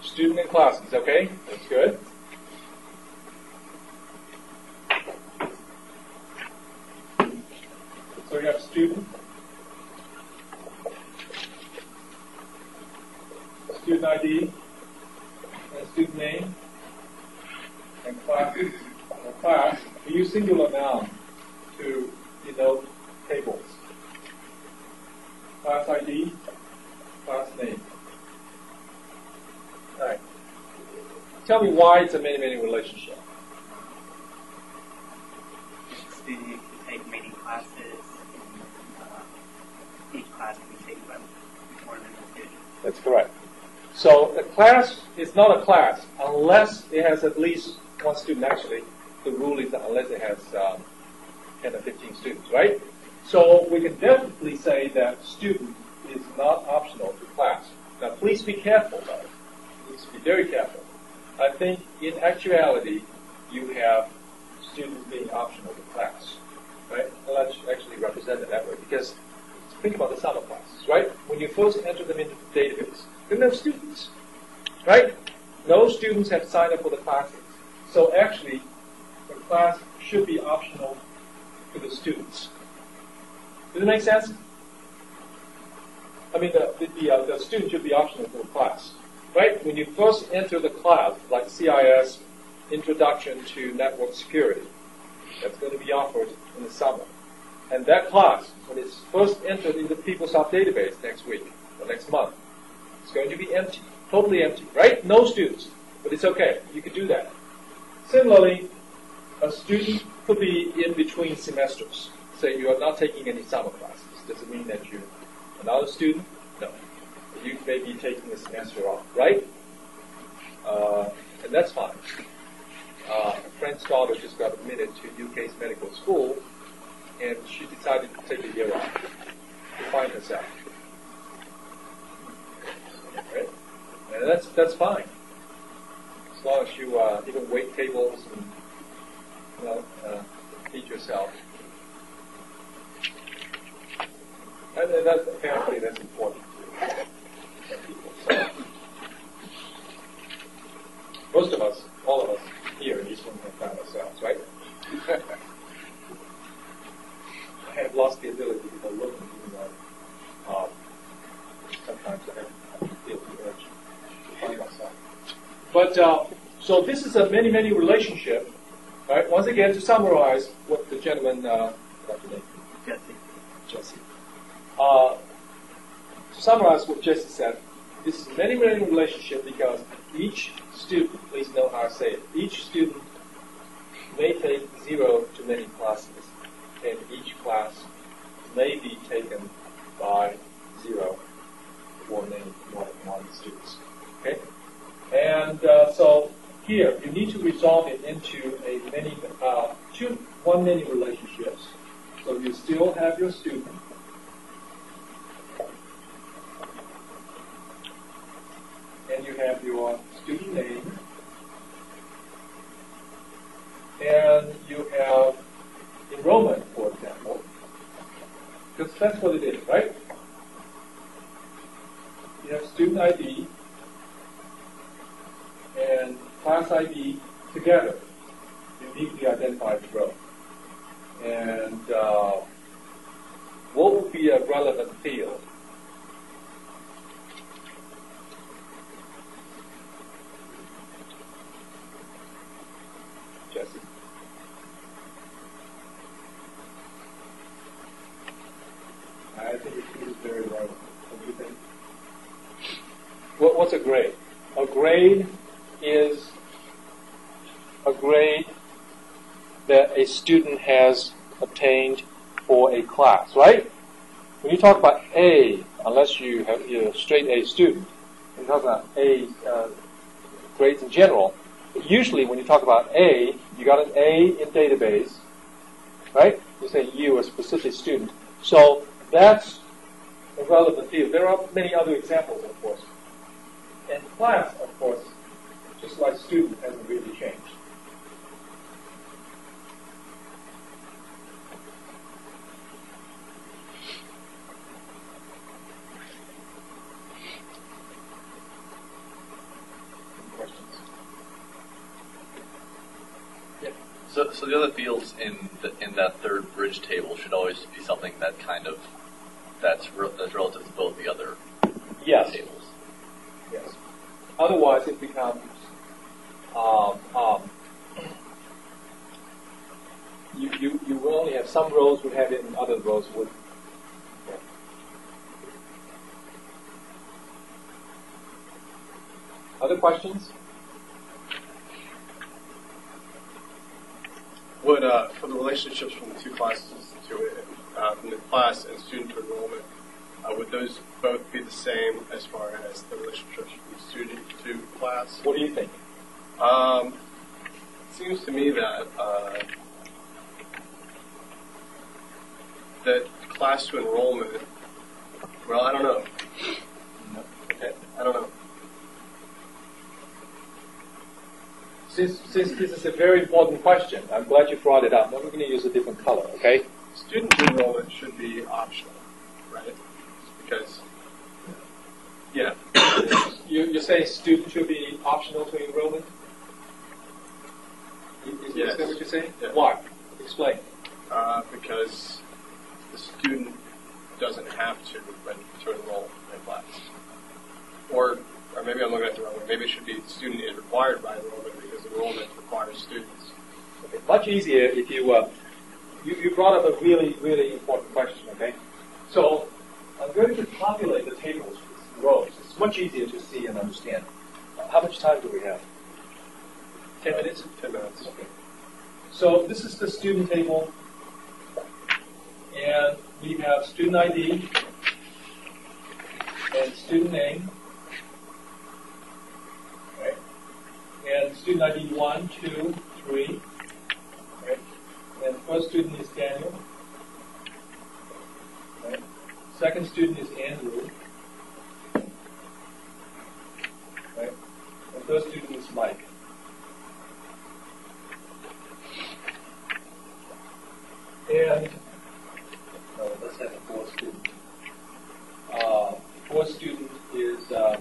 Student and classes, okay? That's good. So you have student, student ID, and student name, and classes. And class, we use singular noun to denote tables. Class ID, class name. All right. Tell me why it's a many relationship. Student can take many classes. Each class can be taken by more than one student. That's correct. So a class is not a class unless it has at least one student. Actually, the rule is that unless it has 10 or 15 students, right? So we can definitely say that student is not optional to class. Now, please be careful, though. Please be very careful. I think in actuality, you have students being optional to class, right? Well, let's actually represent it that way because think about the summer classes, right? When you first enter them into the database, then there are students, right? No students have signed up for the classes. So actually, the class should be optional to the students. Does it make sense? I mean, the student should be optional for the class, right? When you first enter the class, like CIS, Introduction to Network Security, that's going to be offered in the summer. And that class, when it's first entered into the PeopleSoft database next week or next month, it's going to be empty, totally empty, right? No students, but it's okay. You can do that. Similarly, a student could be in between semesters. Say you are not taking any summer classes. Does it mean that you're not a student? No. You may be taking a semester off, right? And that's fine. A friend's daughter just got admitted to UK's medical school, and she decided to take a year off to find herself. Right? And that's fine. As long as you even wait tables and teach yourself. And apparently that's important to some people. So most of us, all of us here in East Room have found ourselves, right? I have lost the ability to go looking, even though sometimes I feel the urge to find myself. But so this is a many relationship, All right, once again, to summarize what the gentleman, what's your name? Jesse. To summarize what Jesse said, this is a many-many relationship because each student, please know how I say it, each student may take 0 to many classes, and each class may be taken by 0 for many one students. Okay? And so here, you need to resolve it into a one-many relationships. So you still have your student. And you have your student name. And you have enrollment, for example. Because that's what it is, right? You have student ID and class ID together, uniquely identified row. And what would be a relevant field? Jesse? I think it is very relevant. What do you think? What's a grade? A grade is a grade that a student has obtained for a class, right? When you talk about A, unless you're a straight A student, when you talk about A grades in general, usually when you talk about A, you got an A in database, right? You say you, a specific student. So that's a relevant field. There are many other examples, of course. And class, of course, just like student, hasn't really changed. Questions? Yeah. So the other fields in that third bridge table should always be something that that's relative to both the other tables. Yes. Otherwise, it becomes you will only have some rows would have it, and other rows would. Yeah. Other questions? Would for the relationships from the two classes from the class and student to enrollment, would those both be the same as far as the relationships from student to class? What do you think? It seems to me that that class to enrollment. Well, I don't know. No. Okay. I don't know. Since this is a very important question, I'm glad you brought it up. Now we're going to use a different color, okay? Student to enrollment should be optional, right? Because, yeah. You're saying student should be optional to enrollment? Yes. Is that what you're saying? Yeah. Why? Explain. Because the student doesn't have to enroll in a class. Or maybe I'm looking at the wrong way. Maybe it should be the student is required by enrollment because enrollment requires students. Okay. Much easier if you brought up a really, really important question, okay? So I'm going to populate the tables with rows. It's much easier to see and understand. How much time do we have? 10 minutes? 10 minutes. Okay. So this is the student table, and we have student ID and student name. Okay. And student ID 1, 2, 3. Okay. And the first student is Daniel. Okay. Second student is Andrew. Okay. And third student is Mike. And let's have a fourth student. Fourth student is A.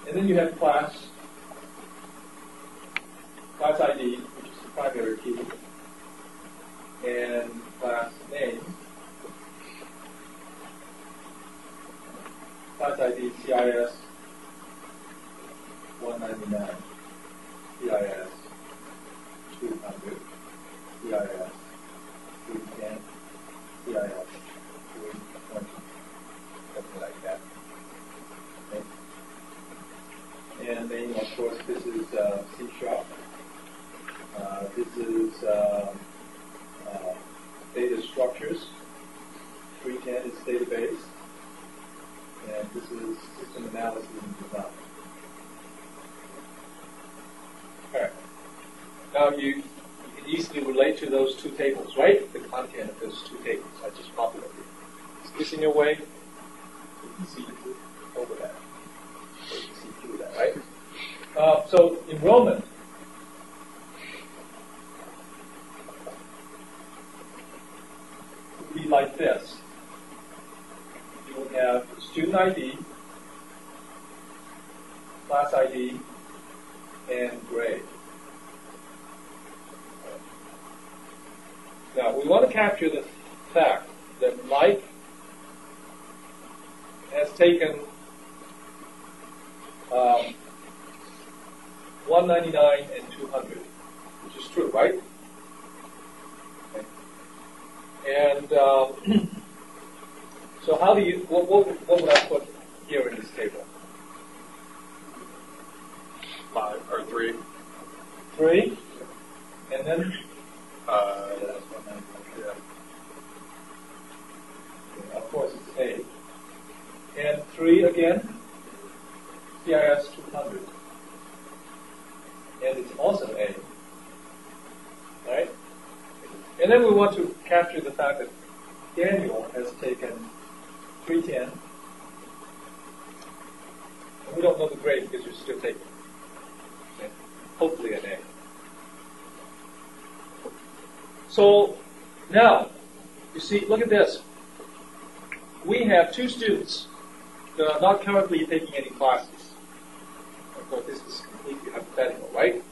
And then you have class ID, which is the primary key, and class name. class ID CIS 199, CIS 200, CIS 310, CIS 320, something like that. Okay. And then, of course, this is C#. This is data structures. 310 is database. And this is system analysis and design. All right. Now you can easily relate to those two tables, right? The content of those two tables. I just populated. Is this in your way? You can see over that. Or you can see through that, right? So enrollment. Would be like this. You will have student ID, class ID, and grade. Now, we want to capture the fact that Mike has taken 199 and 200, which is true, right? Okay. And so how do you, what would I put here in this table? 5 or 3. 3, and then? Yeah. Okay, of course, it's A. And 3 again, CIS 200. And it's also A. Right? And then we want to capture the fact that Daniel has taken 310. And we don't know the grade because you're still taking it. Okay? Hopefully an A. So now, you see, look at this. We have 2 students that are not currently taking any classes. Of course, this is completely hypothetical, right?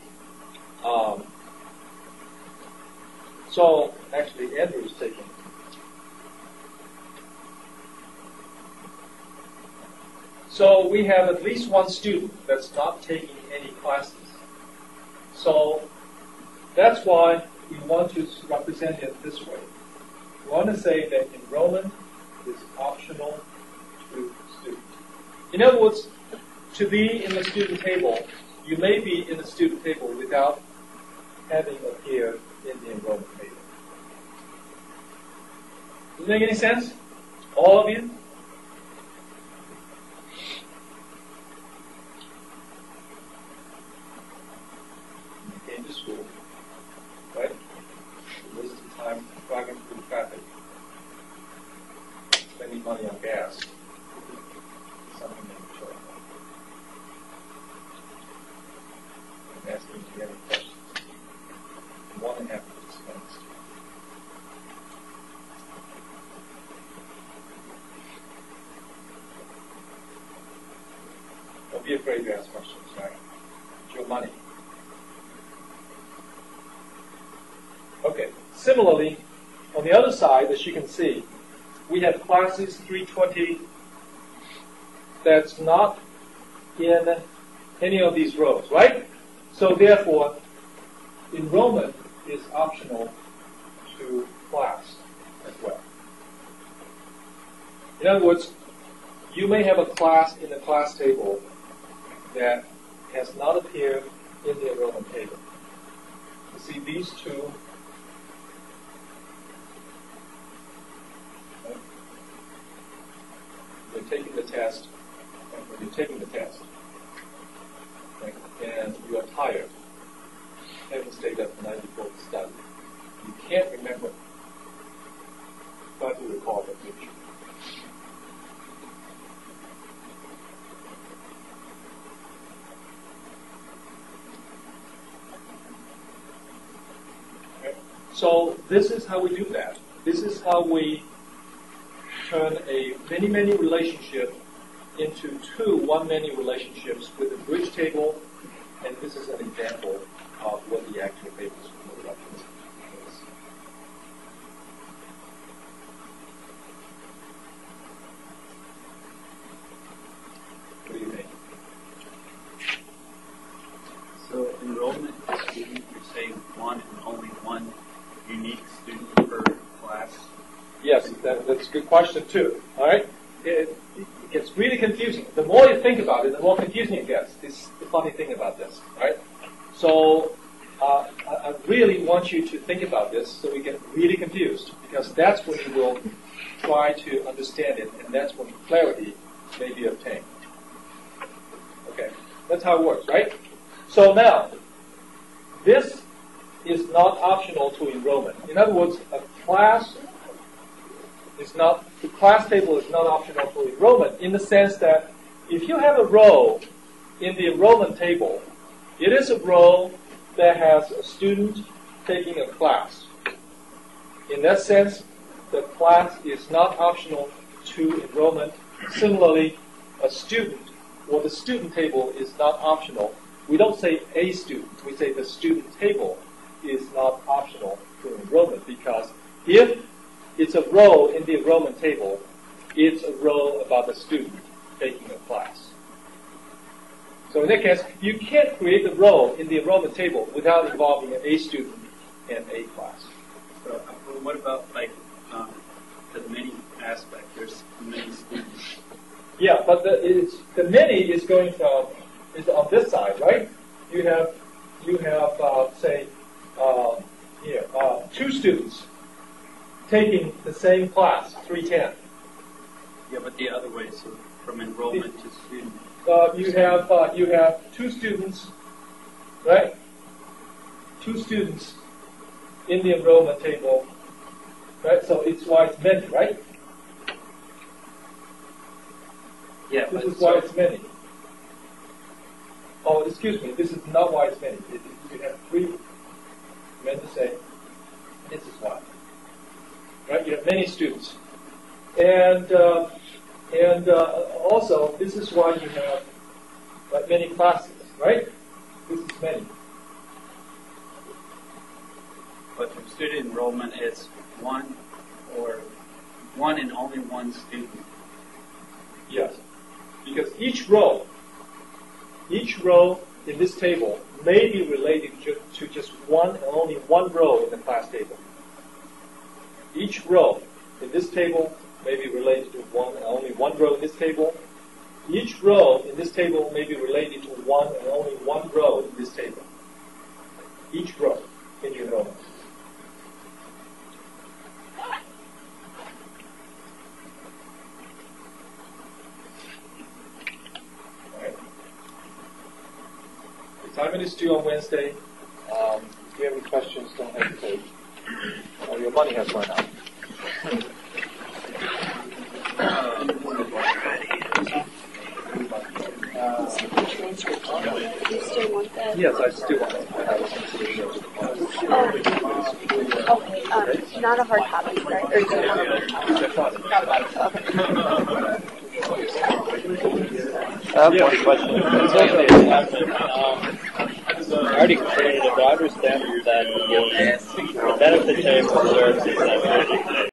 So actually, Andrew is taking. So we have at least one student that's not taking any classes. So that's why we want to represent it this way. We want to say that enrollment is optional to students. In other words, to be in the student table, you may be in the student table without having appeared in the enrollment table. Does it make any sense? All of you? You came to school, right? You wasted time driving through traffic, spending money on gas. Something that you show. I'm asking if you have any questions. 1.5 minutes dispensed. Don't be afraid to ask questions, right? It's your money. Okay. Similarly, on the other side, as you can see, we have classes 320 that's not in any of these rows, right? So therefore, enrollment is optional to class as well. In other words, you may have a class in the class table that has not appeared in the enrollment table. You see these two. You're taking the test, and when you're taking the test, okay, and you are tired, haven't stayed up the night before to study, you can't remember. Try to recall that picture. Okay. So this is how we do that. This is how we turn a many-many relationship into 2 one-many relationships with a bridge table, and this is an example of what the actual tables will look like. enrollment student, you're saying one and only one unique student per class? Yes, that's a good question too. All right, it gets really confusing. The more you think about it, the more confusing it gets. This is the funny thing about this, right? So I really want you to think about this so we get really confused, because that's when you will try to understand it, and that's when clarity may be obtained. Okay, that's how it works, right? So now, this is not optional to enrollment. In other words, the class table is not optional to enrollment in the sense that if you have a row in the enrollment table, it is a row that has a student taking a class. In that sense, the class is not optional to enrollment. Similarly, a student or the student table is not optional. We don't say a student. We say the student table is not optional to enrollment, because if it's a row in the enrollment table, it's a row about the student taking a class. So in that case, you can't create a row in the enrollment table without involving a student and a class. So what about like the many aspect? There's many students. Yeah, but the many is going from is on this side, right? You have say here 2 students taking the same class, 310. Yeah, but the other way, so from enrollment to student. You have 2 students, right? 2 students in the enrollment table, right? So it's why it's many, right? Yeah, This but is why it's many. Oh, excuse me. This is not why it's many. You have 3. Meant to say, this is why. Right? You have many students, and also this is why you have many classes. Right? This is many. But from student enrollment, it's one and only one student. Yes, because each row in this table may be related to just one and only one row in the class table. Each row in this table may be related to one and only one row in this table. Each row in this table may be related to one and only one row in this table. Each row in your enrollment. Time is due on Wednesday. If you have any questions, don't hesitate. Your money has run out. You still want that? Yes, I still want it. Okay. Not a hard copy, right? Or do you want I have one question. I already created it, but I understand that the benefit table serves as